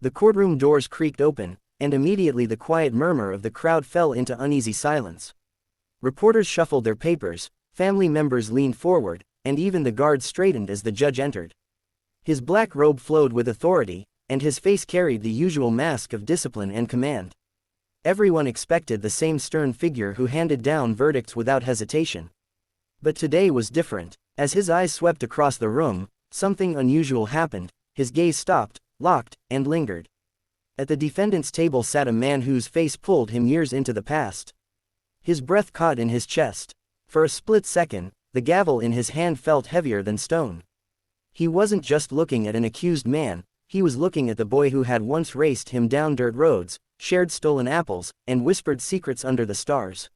The courtroom doors creaked open, and immediately the quiet murmur of the crowd fell into uneasy silence. Reporters shuffled their papers, family members leaned forward, and even the guards straightened as the judge entered. His black robe flowed with authority, and his face carried the usual mask of discipline and command. Everyone expected the same stern figure who handed down verdicts without hesitation. But today was different. As his eyes swept across the room, something unusual happened. His gaze stopped, locked, and lingered. At the defendant's table sat a man whose face pulled him years into the past. His breath caught in his chest. For a split second, the gavel in his hand felt heavier than stone. He wasn't just looking at an accused man, he was looking at the boy who had once raced him down dirt roads, shared stolen apples, and whispered secrets under the stars.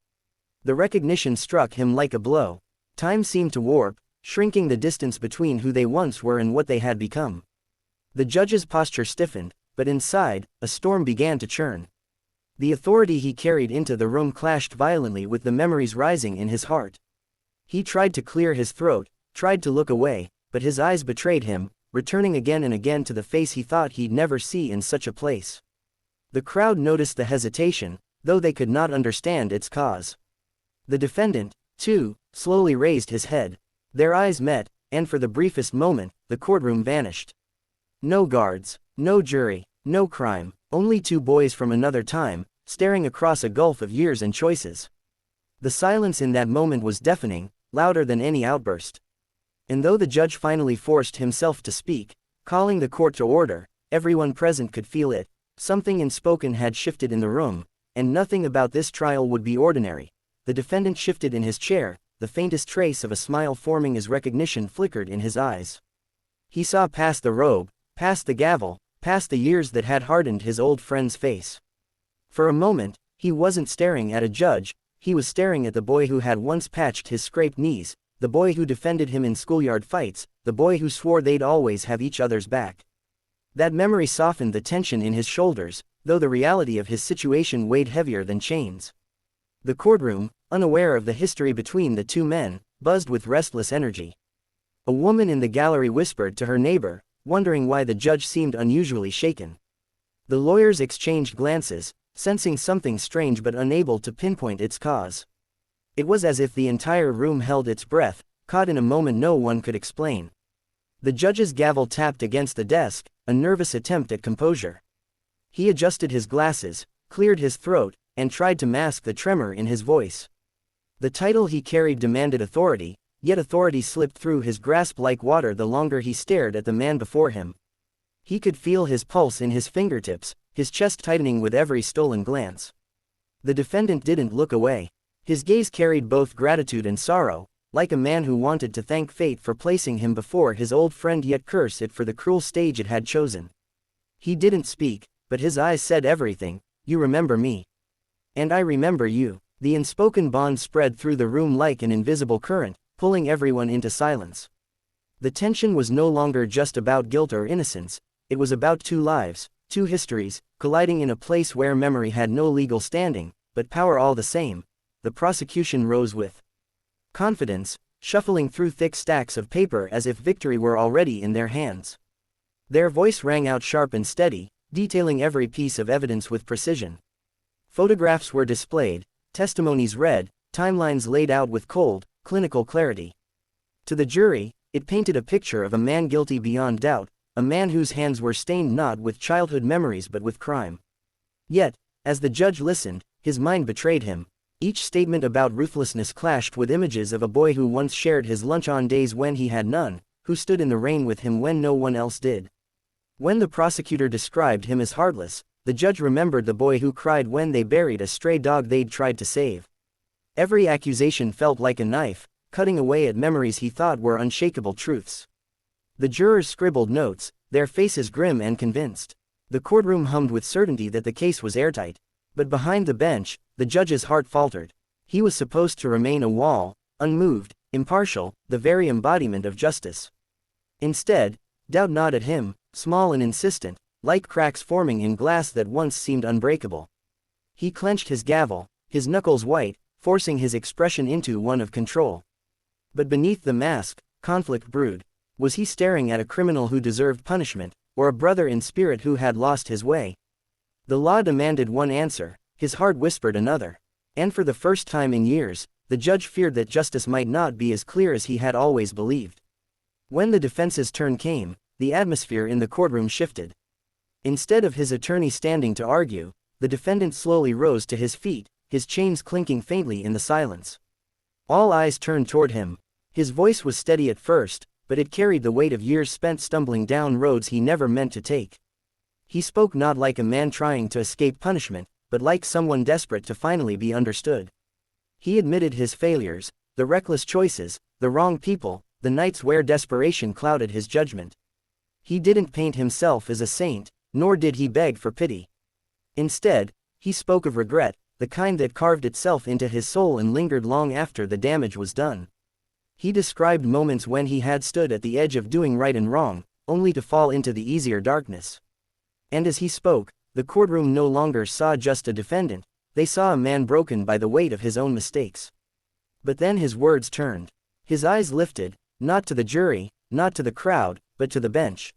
The recognition struck him like a blow. Time seemed to warp, shrinking the distance between who they once were and what they had become. The judge's posture stiffened, but inside, a storm began to churn. The authority he carried into the room clashed violently with the memories rising in his heart. He tried to clear his throat, tried to look away, but his eyes betrayed him, returning again and again to the face he thought he'd never see in such a place. The crowd noticed the hesitation, though they could not understand its cause. The defendant, too, slowly raised his head. Their eyes met, and for the briefest moment, the courtroom vanished. No guards, no jury, no crime, only two boys from another time, staring across a gulf of years and choices. The silence in that moment was deafening, louder than any outburst. And though the judge finally forced himself to speak, calling the court to order, everyone present could feel it. Something unspoken had shifted in the room, and nothing about this trial would be ordinary. The defendant shifted in his chair, the faintest trace of a smile forming as recognition flickered in his eyes. He saw past the robe, past the gavel, past the years that had hardened his old friend's face. For a moment, he wasn't staring at a judge, he was staring at the boy who had once patched his scraped knees, the boy who defended him in schoolyard fights, the boy who swore they'd always have each other's back. That memory softened the tension in his shoulders, though the reality of his situation weighed heavier than chains. The courtroom, unaware of the history between the two men, buzzed with restless energy. A woman in the gallery whispered to her neighbor, wondering why the judge seemed unusually shaken. The lawyers exchanged glances, sensing something strange but unable to pinpoint its cause. It was as if the entire room held its breath, caught in a moment no one could explain. The judge's gavel tapped against the desk, a nervous attempt at composure. He adjusted his glasses, cleared his throat, and tried to mask the tremor in his voice. The title he carried demanded authority, yet authority slipped through his grasp like water the longer he stared at the man before him. He could feel his pulse in his fingertips, his chest tightening with every stolen glance. The defendant didn't look away. His gaze carried both gratitude and sorrow, like a man who wanted to thank fate for placing him before his old friend yet curse it for the cruel stage it had chosen. He didn't speak, but his eyes said everything. You remember me. And I remember you. The unspoken bond spread through the room like an invisible current, pulling everyone into silence. The tension was no longer just about guilt or innocence, it was about two lives, two histories, colliding in a place where memory had no legal standing, but power all the same. The prosecution rose with confidence, shuffling through thick stacks of paper as if victory were already in their hands. Their voice rang out sharp and steady, detailing every piece of evidence with precision. Photographs were displayed, testimonies read, timelines laid out with cold, clinical clarity. To the jury, it painted a picture of a man guilty beyond doubt, a man whose hands were stained not with childhood memories but with crime. Yet, as the judge listened, his mind betrayed him. Each statement about ruthlessness clashed with images of a boy who once shared his lunch on days when he had none, who stood in the rain with him when no one else did. When the prosecutor described him as heartless, the judge remembered the boy who cried when they buried a stray dog they'd tried to save. Every accusation felt like a knife, cutting away at memories he thought were unshakable truths. The jurors scribbled notes, their faces grim and convinced. The courtroom hummed with certainty that the case was airtight. But behind the bench, the judge's heart faltered. He was supposed to remain a wall, unmoved, impartial, the very embodiment of justice. Instead, doubt gnawed at him, small and insistent, like cracks forming in glass that once seemed unbreakable. He clenched his gavel, his knuckles white, forcing his expression into one of control. But beneath the mask, conflict brewed. Was he staring at a criminal who deserved punishment, or a brother in spirit who had lost his way? The law demanded one answer, his heart whispered another. And for the first time in years, the judge feared that justice might not be as clear as he had always believed. When the defense's turn came, the atmosphere in the courtroom shifted. Instead of his attorney standing to argue, the defendant slowly rose to his feet, his chains clinking faintly in the silence. All eyes turned toward him. His voice was steady at first, but it carried the weight of years spent stumbling down roads he never meant to take. He spoke not like a man trying to escape punishment, but like someone desperate to finally be understood. He admitted his failures, the reckless choices, the wrong people, the nights where desperation clouded his judgment. He didn't paint himself as a saint, nor did he beg for pity. Instead, he spoke of regret, the kind that carved itself into his soul and lingered long after the damage was done. He described moments when he had stood at the edge of doing right and wrong, only to fall into the easier darkness. And as he spoke, the courtroom no longer saw just a defendant, they saw a man broken by the weight of his own mistakes. But then his words turned. His eyes lifted, not to the jury, not to the crowd, but to the bench.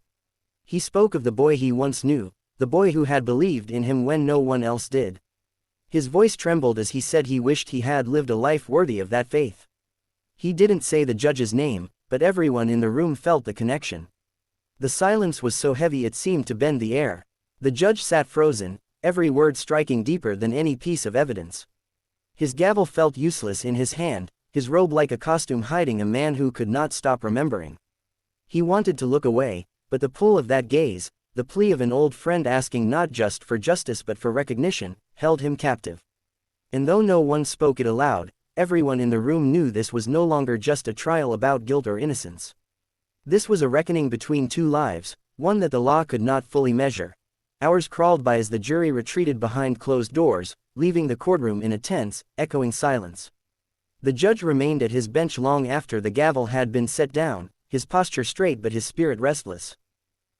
He spoke of the boy he once knew, the boy who had believed in him when no one else did. His voice trembled as he said he wished he had lived a life worthy of that faith. He didn't say the judge's name, but everyone in the room felt the connection. The silence was so heavy it seemed to bend the air. The judge sat frozen, every word striking deeper than any piece of evidence. His gavel felt useless in his hand, his robe like a costume hiding a man who could not stop remembering. He wanted to look away, but the pull of that gaze, the plea of an old friend asking not just for justice but for recognition, held him captive. And though no one spoke it aloud, everyone in the room knew this was no longer just a trial about guilt or innocence. This was a reckoning between two lives, one that the law could not fully measure. Hours crawled by as the jury retreated behind closed doors, leaving the courtroom in a tense, echoing silence. The judge remained at his bench long after the gavel had been set down, his posture straight but his spirit restless.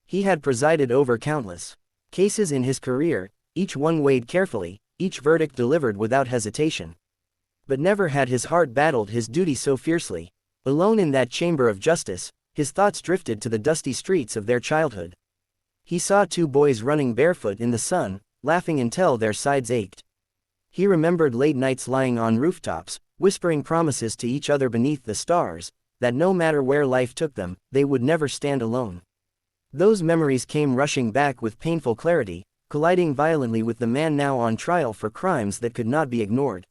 He had presided over countless cases in his career, each one weighed carefully, each verdict delivered without hesitation. But never had his heart battled his duty so fiercely. Alone in that chamber of justice, his thoughts drifted to the dusty streets of their childhood. He saw two boys running barefoot in the sun, laughing until their sides ached. He remembered late nights lying on rooftops, whispering promises to each other beneath the stars, that no matter where life took them, they would never stand alone. Those memories came rushing back with painful clarity, colliding violently with the man now on trial for crimes that could not be ignored.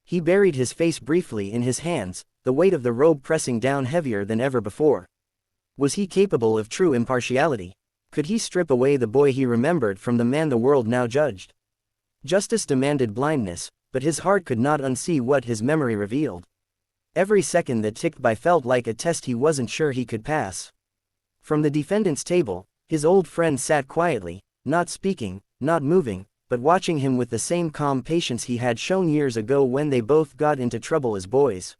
He buried his face briefly in his hands, the weight of the robe pressing down heavier than ever before. Was he capable of true impartiality? Could he strip away the boy he remembered from the man the world now judged? Justice demanded blindness, but his heart could not unsee what his memory revealed. Every second that ticked by felt like a test he wasn't sure he could pass. From the defendant's table, his old friend sat quietly, not speaking, not moving, but watching him with the same calm patience he had shown years ago when they both got into trouble as boys.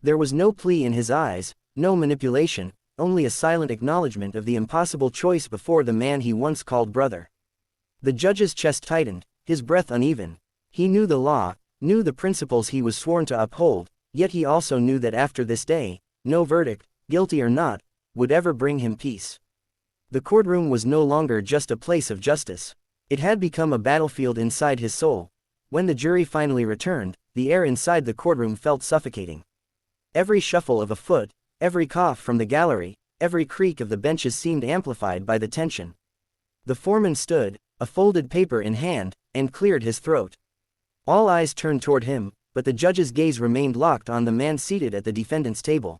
There was no plea in his eyes, no manipulation, only a silent acknowledgement of the impossible choice before the man he once called brother. The judge's chest tightened, his breath uneven. He knew the law, knew the principles he was sworn to uphold, yet he also knew that after this day, no verdict, guilty or not, would ever bring him peace. The courtroom was no longer just a place of justice. It had become a battlefield inside his soul. When the jury finally returned, the air inside the courtroom felt suffocating. Every shuffle of a foot, every cough from the gallery, every creak of the benches seemed amplified by the tension. The foreman stood, a folded paper in hand, and cleared his throat. All eyes turned toward him, but the judge's gaze remained locked on the man seated at the defendant's table.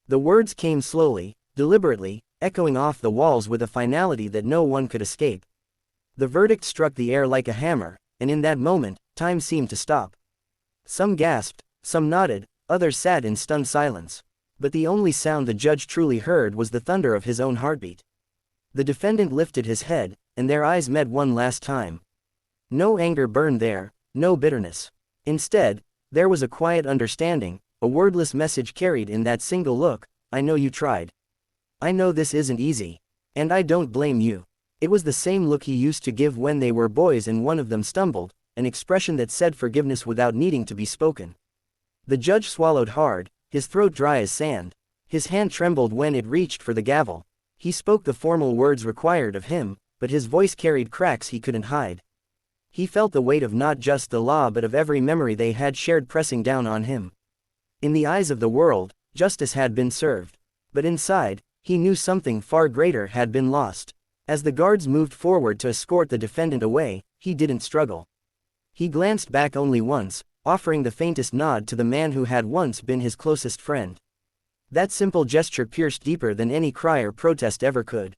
The words came slowly, deliberately, echoing off the walls with a finality that no one could escape. The verdict struck the air like a hammer, and in that moment, time seemed to stop. Some gasped, some nodded, others sat in stunned silence. But the only sound the judge truly heard was the thunder of his own heartbeat. The defendant lifted his head, and their eyes met one last time. No anger burned there, no bitterness. Instead, there was a quiet understanding, a wordless message carried in that single look. I know you tried. I know this isn't easy. And I don't blame you. It was the same look he used to give when they were boys and one of them stumbled, an expression that said forgiveness without needing to be spoken. The judge swallowed hard, his throat dry as sand. His hand trembled when it reached for the gavel. He spoke the formal words required of him, but his voice carried cracks he couldn't hide. He felt the weight of not just the law but of every memory they had shared pressing down on him. In the eyes of the world, justice had been served. But inside, he knew something far greater had been lost. As the guards moved forward to escort the defendant away, he didn't struggle. He glanced back only once, offering the faintest nod to the man who had once been his closest friend. That simple gesture pierced deeper than any cry or protest ever could.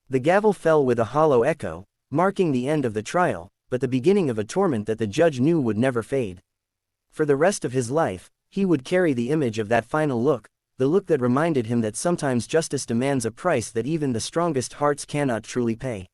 The gavel fell with a hollow echo, marking the end of the trial, but the beginning of a torment that the judge knew would never fade. For the rest of his life, he would carry the image of that final look, the look that reminded him that sometimes justice demands a price that even the strongest hearts cannot truly pay.